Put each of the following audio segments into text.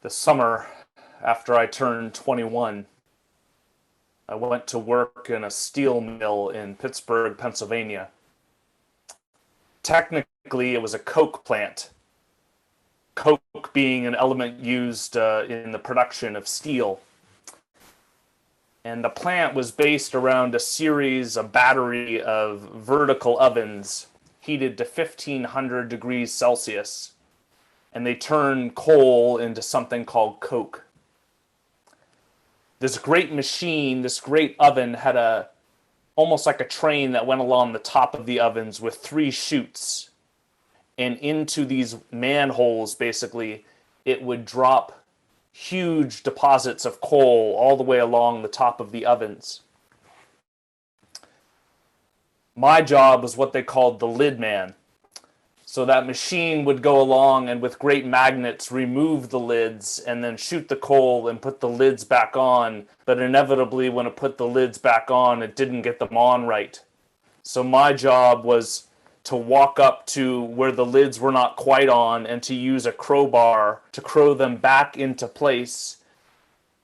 The summer after I turned 21, I went to work in a steel mill in Pittsburgh, Pennsylvania. Technically, it was a coke plant, coke being an element used in the production of steel. And the plant was based around a battery of vertical ovens heated to 1500 degrees Celsius. And they turn coal into something called coke. This great machine, this great oven had almost like a train that went along the top of the ovens with three chutes. And into these manholes, basically, it would drop huge deposits of coal all the way along the top of the ovens. My job was what they called the lid man. So that machine would go along and with great magnets remove the lids and then shoot the coal and put the lids back on. But inevitably, when it put the lids back on, it didn't get them on right. So my job was to walk up to where the lids were not quite on and to use a crowbar to crow them back into place.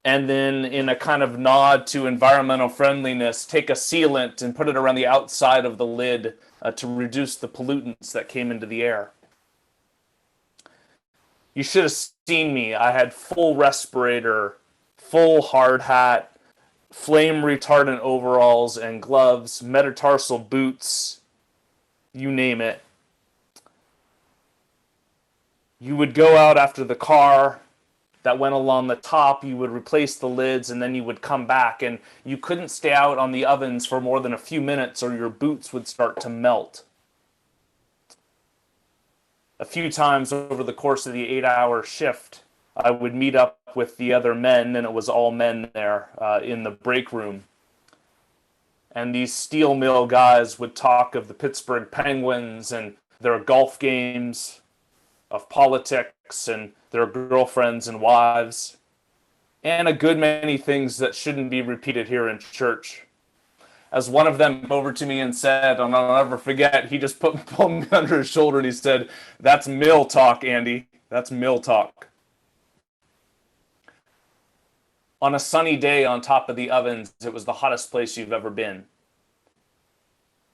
And then, in a kind of nod to environmental friendliness, take a sealant and put it around the outside of the lid to reduce the pollutants that came into the air. You should have seen me. I had full respirator, full hard hat, flame retardant overalls and gloves, metatarsal boots, you name it. You would go out after the car that went along the top, you would replace the lids, and then you would come back, and you couldn't stay out on the ovens for more than a few minutes or your boots would start to melt. A few times over the course of the 8-hour shift, I would meet up with the other men, and it was all men there in the break room. And these steel mill guys would talk of the Pittsburgh Penguins and their golf games, of politics and their girlfriends and wives, and a good many things that shouldn't be repeated here in church. As one of them came over to me and said, and I'll never forget, he just pulled me under his shoulder and he said, "That's mill talk, Andy. That's mill talk." On a sunny day on top of the ovens, it was the hottest place you've ever been.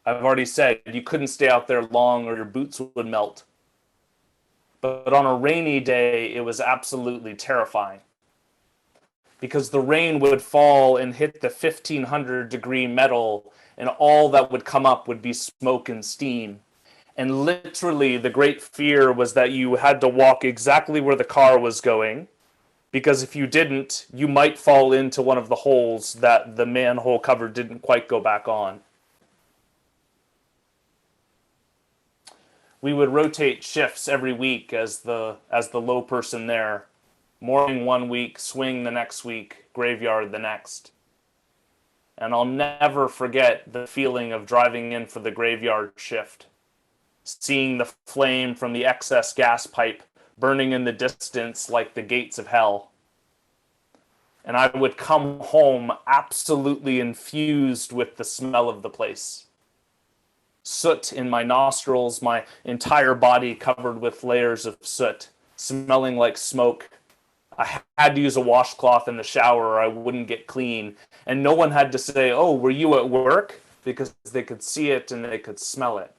I've already said you couldn't stay out there long or your boots would melt. But on a rainy day, it was absolutely terrifying. Because the rain would fall and hit the 1500-degree metal, and all that would come up would be smoke and steam. And literally, the great fear was that you had to walk exactly where the car was going, because if you didn't, you might fall into one of the holes that the manhole cover didn't quite go back on. We would rotate shifts every week as the low person there. Morning one week, swing the next week, graveyard the next. And I'll never forget the feeling of driving in for the graveyard shift, seeing the flame from the excess gas pipe burning in the distance like the gates of hell. And I would come home absolutely infused with the smell of the place. Soot in my nostrils, my entire body covered with layers of soot, smelling like smoke. I had to use a washcloth in the shower or I wouldn't get clean. And no one had to say, "Oh, were you at work?" because they could see it and they could smell it.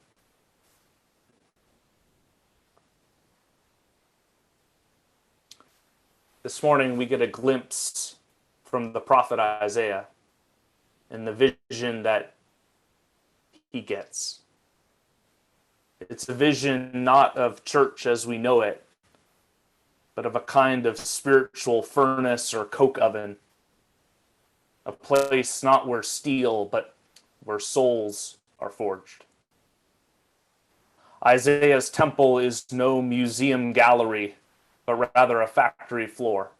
This morning we get a glimpse from the prophet Isaiah and the vision that he gets. It's a vision not of church as we know it, but of a kind of spiritual furnace or coke oven. A place not where steel, but where souls are forged. Isaiah's temple is no museum gallery, but rather a factory floor.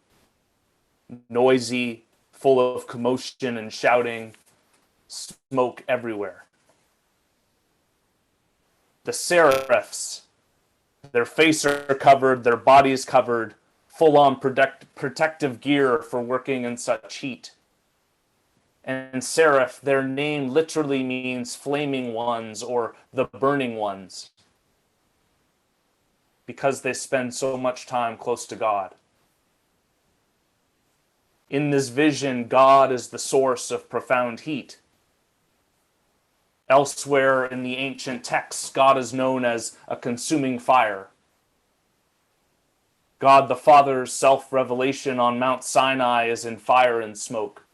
Noisy, full of commotion and shouting, smoke everywhere. The seraphs, their faces are covered, their bodies covered, full-on protective gear for working in such heat. And seraph, their name literally means flaming ones or the burning ones, because they spend so much time close to God. In this vision, God is the source of profound heat. Elsewhere in the ancient texts, God is known as a consuming fire. God the Father's self-revelation on Mount Sinai is in fire and smoke.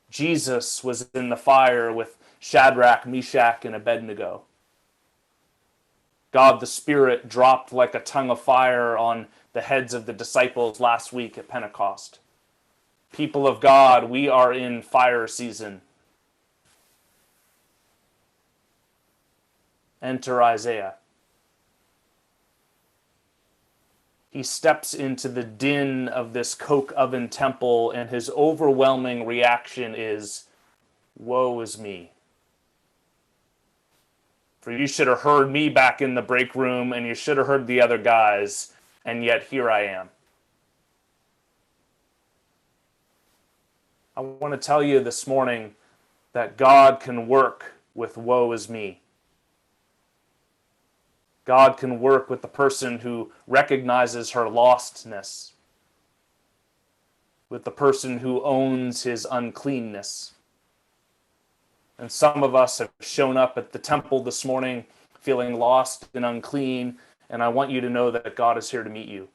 Jesus was in the fire with Shadrach, Meshach, and Abednego. God the Spirit dropped like a tongue of fire on the heads of the disciples last week at Pentecost. People of God, we are in fire season. Enter Isaiah. He steps into the din of this coke oven temple, and his overwhelming reaction is, "Woe is me. For you should have heard me back in the break room, and you should have heard the other guys, and yet here I am." I want to tell you this morning that God can work with woe is me. God can work with the person who recognizes her lostness, with the person who owns his uncleanness. And some of us have shown up at the temple this morning feeling lost and unclean, and I want you to know that God is here to meet you.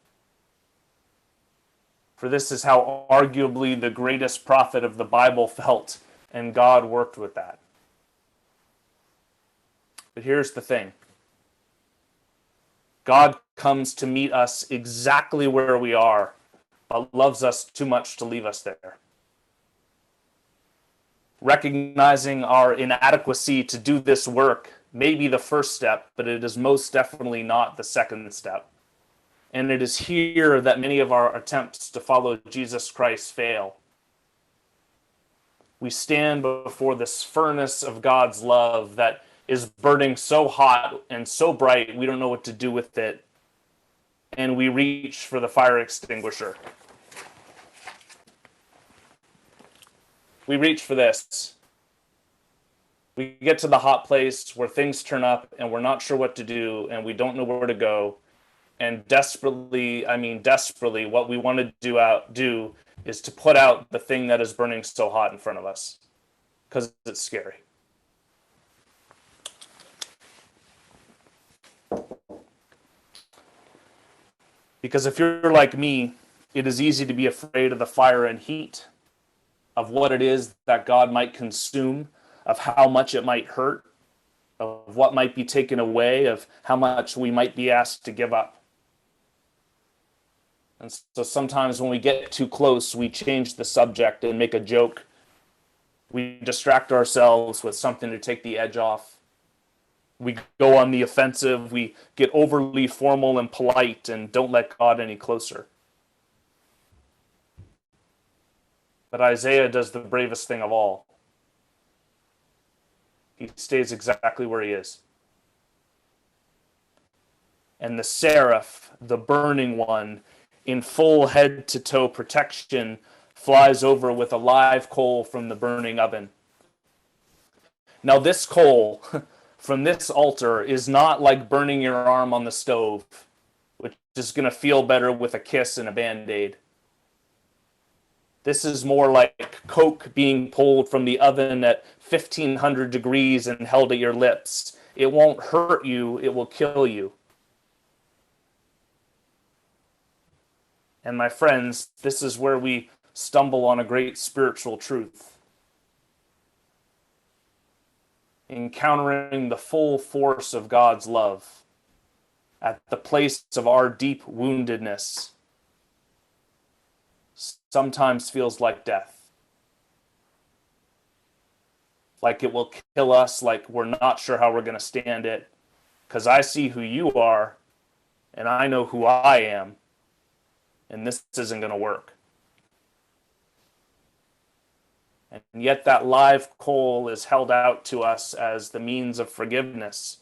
For this is how arguably the greatest prophet of the Bible felt, and God worked with that. But here's the thing. God comes to meet us exactly where we are, but loves us too much to leave us there. Recognizing our inadequacy to do this work may be the first step, but it is most definitely not the second step. And it is here that many of our attempts to follow Jesus Christ fail. We stand before this furnace of God's love that is burning so hot and so bright we don't know what to do with it. And we reach for the fire extinguisher. We reach for this. We get to the hot place where things turn up and we're not sure what to do and we don't know where to go. And desperately, what we want to do is to put out the thing that is burning so hot in front of us, because it's scary. Because if you're like me, it is easy to be afraid of the fire and heat, of what it is that God might consume, of how much it might hurt, of what might be taken away, of how much we might be asked to give up. And so sometimes when we get too close, we change the subject and make a joke. We distract ourselves with something to take the edge off. We go on the offensive. We get overly formal and polite and don't let God any closer. But Isaiah does the bravest thing of all. He stays exactly where he is. And the seraph, the burning one, in full head-to-toe protection, flies over with a live coal from the burning oven. Now this coal from this altar is not like burning your arm on the stove, which is going to feel better with a kiss and a Band-Aid. This is more like coke being pulled from the oven at 1500 degrees and held at your lips. It won't hurt you, it will kill you. And my friends, this is where we stumble on a great spiritual truth. Encountering the full force of God's love at the place of our deep woundedness sometimes feels like death. Like it will kill us, like we're not sure how we're going to stand it. Because I see who you are, and I know who I am. And this isn't going to work. And yet that live coal is held out to us as the means of forgiveness,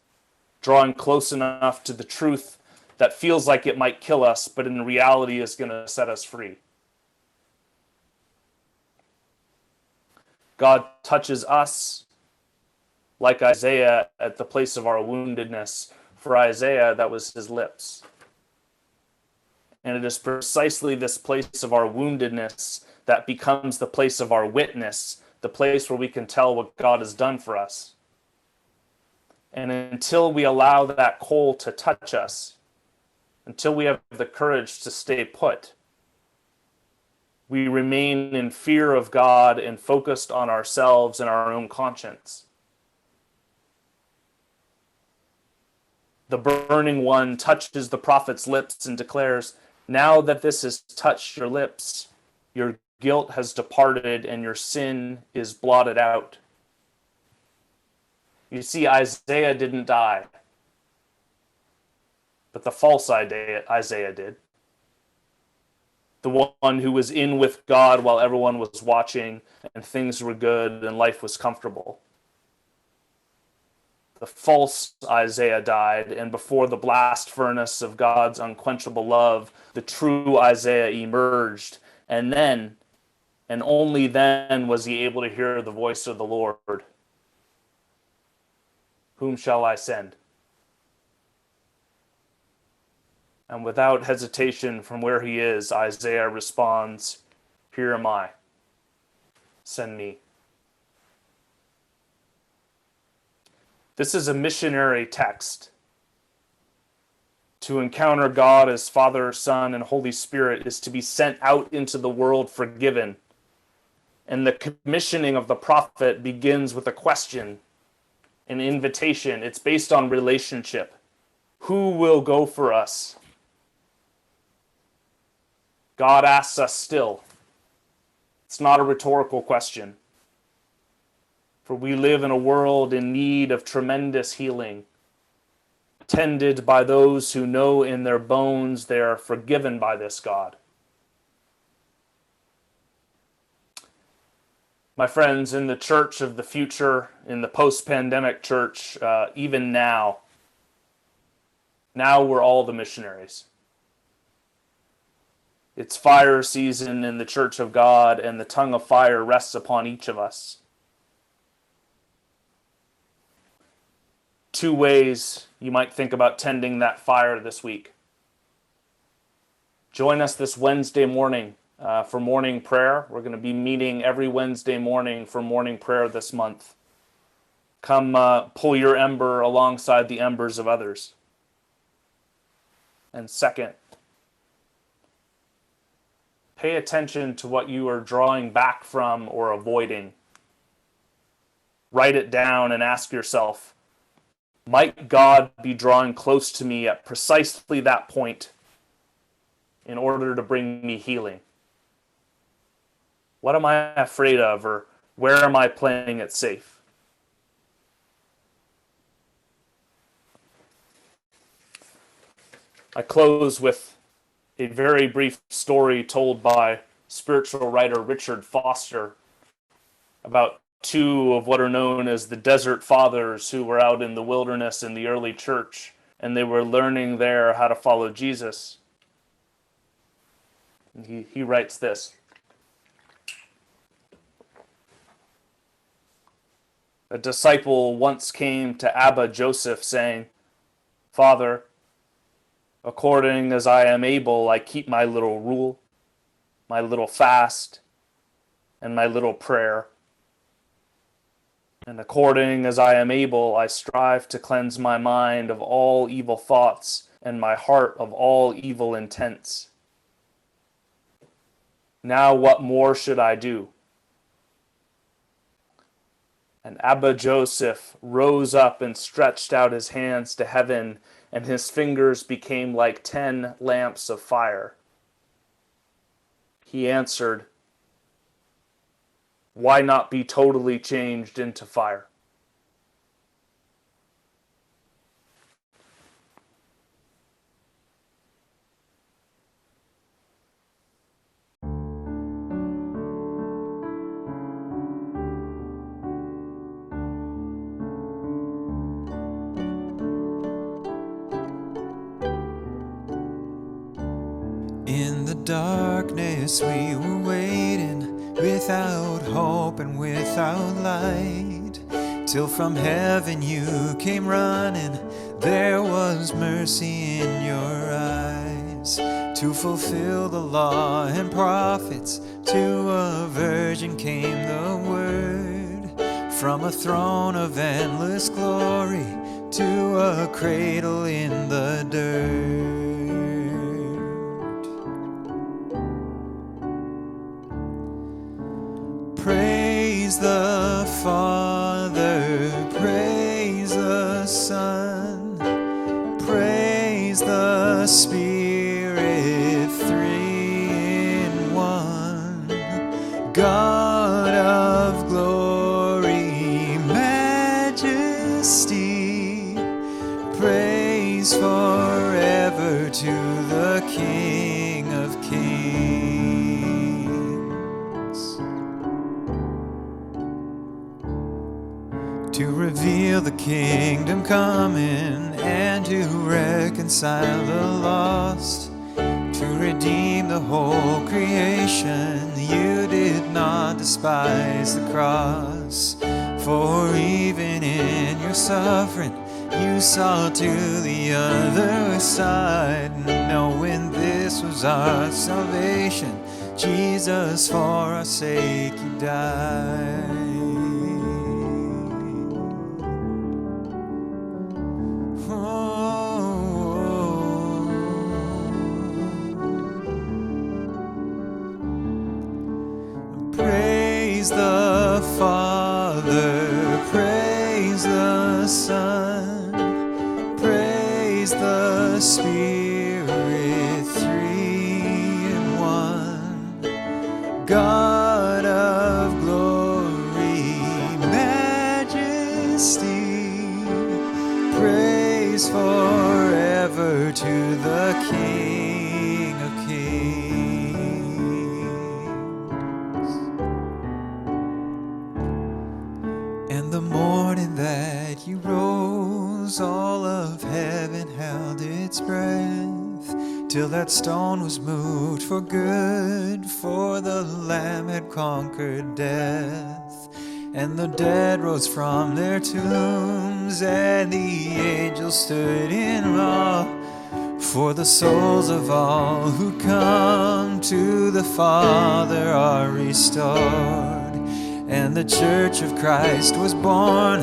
drawing close enough to the truth that feels like it might kill us, but in reality is going to set us free. God touches us like Isaiah at the place of our woundedness. For Isaiah, that was his lips. And it is precisely this place of our woundedness that becomes the place of our witness, the place where we can tell what God has done for us. And until we allow that coal to touch us, until we have the courage to stay put, we remain in fear of God and focused on ourselves and our own conscience. The burning one touches the prophet's lips and declares, "Now that this has touched your lips, your guilt has departed and your sin is blotted out." You see, Isaiah didn't die, but the false Isaiah did. The one who was in with God while everyone was watching and things were good and life was comfortable. The false Isaiah died, and before the blast furnace of God's unquenchable love, the true Isaiah emerged, and then, and only then, was he able to hear the voice of the Lord. "Whom shall I send?" And without hesitation from where he is, Isaiah responds, "Here am I. Send me." This is a missionary text. To encounter God as Father, Son, and Holy Spirit is to be sent out into the world forgiven. And the commissioning of the prophet begins with a question, an invitation. It's based on relationship. Who will go for us? God asks us still. It's not a rhetorical question. For we live in a world in need of tremendous healing, tended by those who know in their bones they are forgiven by this God. My friends, in the church of the future, in the post-pandemic church, even now we're all the missionaries. It's fire season in the church of God, and the tongue of fire rests upon each of us. Two ways you might think about tending that fire this week. Join us this Wednesday morning for morning prayer. We're going to be meeting every Wednesday morning for morning prayer this month. Come pull your ember alongside the embers of others. And second, pay attention to what you are drawing back from or avoiding. Write it down and ask yourself, might God be drawing close to me at precisely that point in order to bring me healing? What am I afraid of, or where am I playing it safe? I close with a very brief story told by spiritual writer Richard Foster about two of what are known as the Desert Fathers who were out in the wilderness in the early church, and they were learning there how to follow Jesus. And he writes this: "A disciple once came to Abba Joseph saying, 'Father, according as I am able, I keep my little rule, my little fast, and my little prayer. And according as I am able, I strive to cleanse my mind of all evil thoughts and my heart of all evil intents. Now what more should I do?' And Abba Joseph rose up and stretched out his hands to heaven, and his fingers became like 10 lamps of fire. He answered, 'Why not be totally changed into fire?'" In the darkness we were waiting, without hope and without light, till from heaven you came running. There was mercy in your eyes To fulfill the law and prophets, to a virgin came the word. From a throne of endless glory to a cradle in the dirt. Praise the Father, praise the Son, praise the Spirit, three in one. God of glory, majesty, praise forever to the King of Kings. To reveal the kingdom coming and to reconcile the lost, to redeem the whole creation, you did not despise the cross. For even in your suffering, you saw to the other side, knowing this was our salvation. Jesus, for our sake, you died. Praise the Father, praise the Son, praise the Spirit, three in one. God of glory, majesty, praise forever to the King of Kings. And the morning that you rose, all of heaven held its breath, till that stone was moved for good, for the Lamb had conquered death. And the dead rose from their tombs, and the angels stood in awe, for the souls of all who come to the Father are restored. And the Church of Christ was born,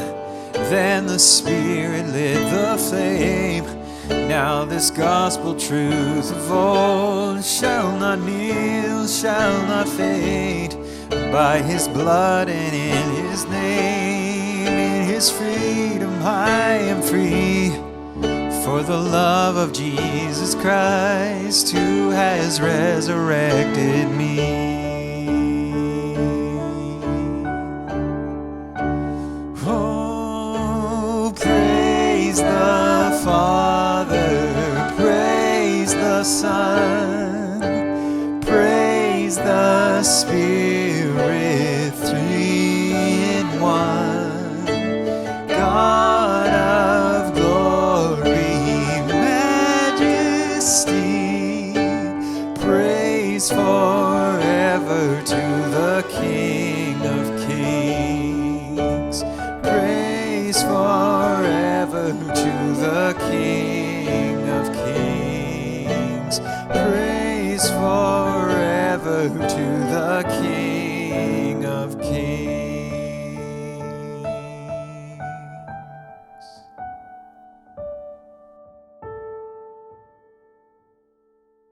then the Spirit lit the flame. Now this gospel truth of old shall not kneel, shall not fade. By His blood and in His name, in His freedom I am free. For the love of Jesus Christ, who has resurrected me. Praise the Father, praise the Son, praise the Spirit, three in one. God of glory, majesty, praise forever to the King of Kings. Praise forever to the King of Kings. Praise forever to